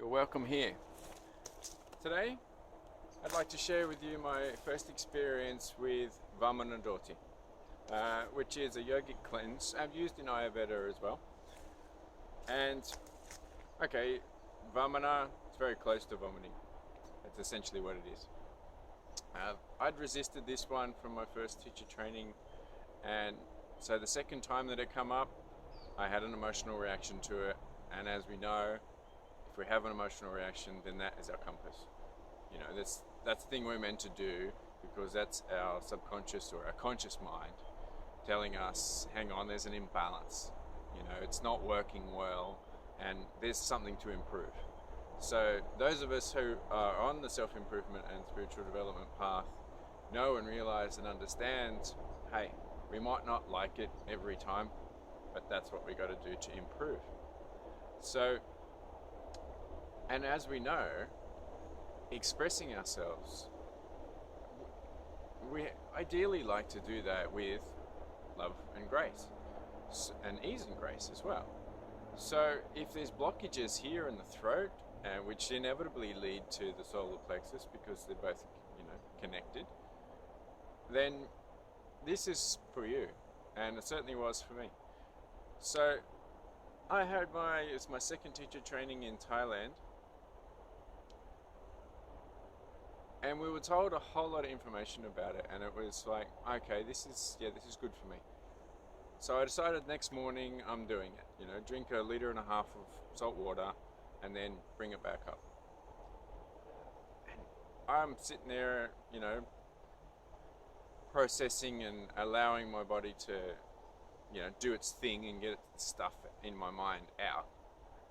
You're welcome here. Today, I'd like to share with you my first experience with Vamana Dhauti, which is a yogic cleanse. I've used in Ayurveda as well. And, okay, Vamana, it's very close to vomiting. That's essentially what it is. I'd resisted this one from my first teacher training, and so the second time that it come up, I had an emotional reaction to it. And as we know, if we have an emotional reaction, then that is our compass. You know, that's the thing we're meant to do, because that's our subconscious or our conscious mind telling us, hang on, there's an imbalance. You know, it's not working well and there's something to improve. So those of us who are on the self-improvement and spiritual development path know and realize and understand, hey, we might not like it every time, but that's what we got to do to improve. So, and as we know, expressing ourselves, we ideally like to do that with love and grace, and ease and grace as well. So if there's blockages here in the throat, which inevitably lead to the solar plexus because they're both, connected, then this is for you, and it certainly was for me. So I had it's my second teacher training in Thailand, and we were told a whole lot of information about it, and it was like, okay, this is good for me. So I decided next morning I'm doing it. Drink 1.5 liters of salt water, and then bring it back up. And I'm sitting there, processing and allowing my body to, do its thing and get stuff in my mind out.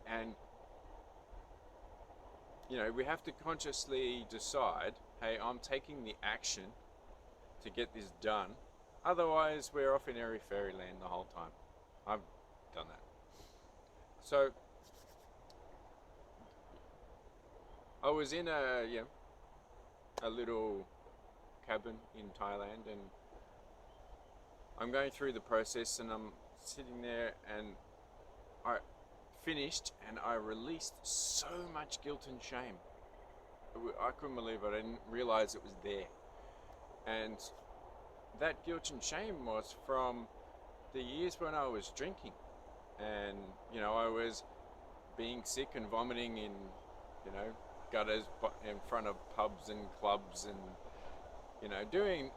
And, we have to consciously decide, hey, I'm taking the action to get this done. Otherwise, we're off in airy fairyland the whole time. I've done that. So, I was in a little cabin in Thailand, and I'm going through the process, and I'm sitting there, and I finished, and I released so much guilt and shame. I couldn't believe it. I didn't realize it was there. And that guilt and shame was from the years when I was drinking, and I was being sick and vomiting in gutters in front of pubs and clubs, and doing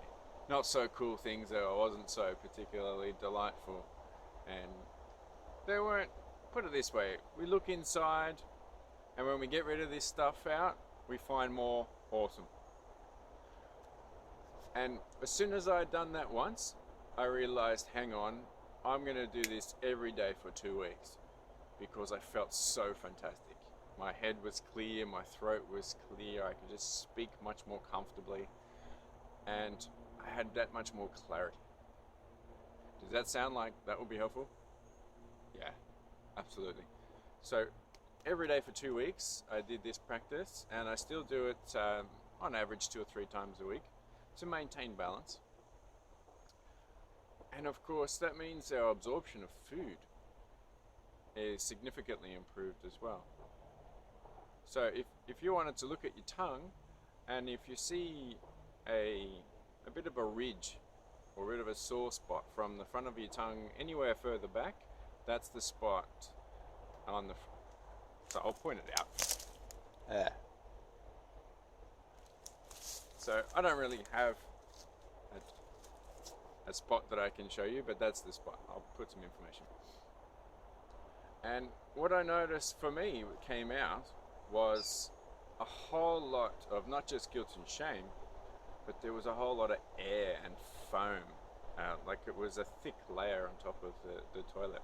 not so cool things that wasn't so particularly delightful. And they weren't, put it this way, we look inside, and when we get rid of this stuff out, we find more awesome. And as soon as I had done that once, I realized, hang on, I'm going to do this every day for 2 weeks, because I felt so fantastic. My head was clear, my throat was clear, I could just speak much more comfortably, and I had that much more clarity. Does that sound like that would be helpful? Yeah, absolutely. So every day for 2 weeks I did this practice, and I still do it on average 2 or 3 times a week to maintain balance. And of course that means our absorption of food is significantly improved as well. So if you wanted to look at your tongue, and if you see a bit of a ridge or a bit of a sore spot from the front of your tongue anywhere further back, that's the spot on the so I'll point it out. So I don't really have a spot that I can show you, but that's the spot. I'll put some information. And what I noticed for me, what came out, was a whole lot of not just guilt and shame, but there was a whole lot of air and foam, like it was a thick layer on top of the toilet.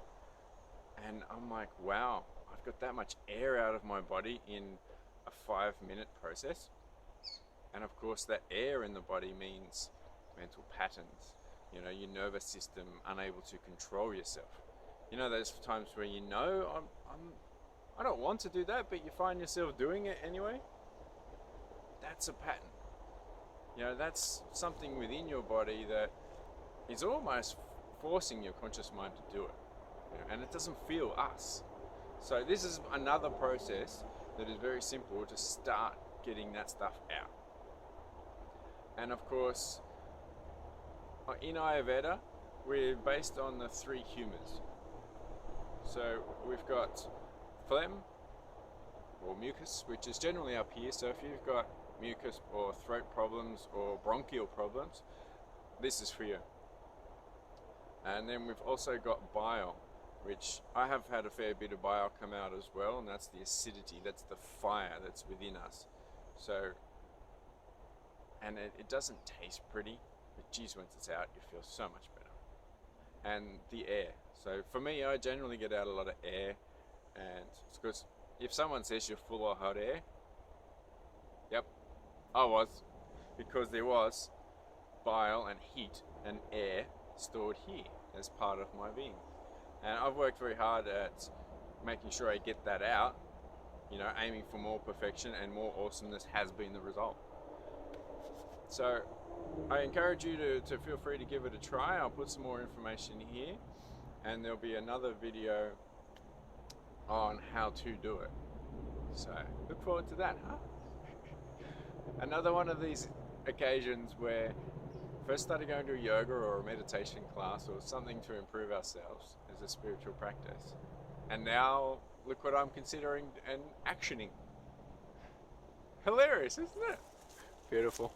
And I'm like, wow, I've got that much air out of my body in a 5-minute process. And of course that air in the body means mental patterns, your nervous system unable to control yourself. Those times where I don't want to do that, but you find yourself doing it anyway. That's a pattern. That's something within your body that is almost forcing your conscious mind to do it. And it doesn't feel us. So this is another process that is very simple to start getting that stuff out. And of course, in Ayurveda, we're based on the 3 humours. So we've got phlegm or mucus, which is generally up here. So if you've got mucus or throat problems or bronchial problems, this is for you. And then we've also got bile, which I have had a fair bit of bile come out as well, and that's the acidity, that's the fire that's within us. So, and it doesn't taste pretty, but geez, once it's out, you feel so much better. And the air. So for me, I generally get out a lot of air, and it's because if someone says you're full of hot air, yep, I was, because there was bile and heat and air stored here as part of my being. And I've worked very hard at making sure I get that out, you know, aiming for more perfection, and more awesomeness has been the result. So I encourage you to feel free to give it a try. I'll put some more information here, and there'll be another video on how to do it. So look forward to that, huh? Another one of these occasions where first started going to a yoga or a meditation class or something to improve ourselves as a spiritual practice. And now look what I'm considering and actioning. Hilarious, isn't it? Beautiful.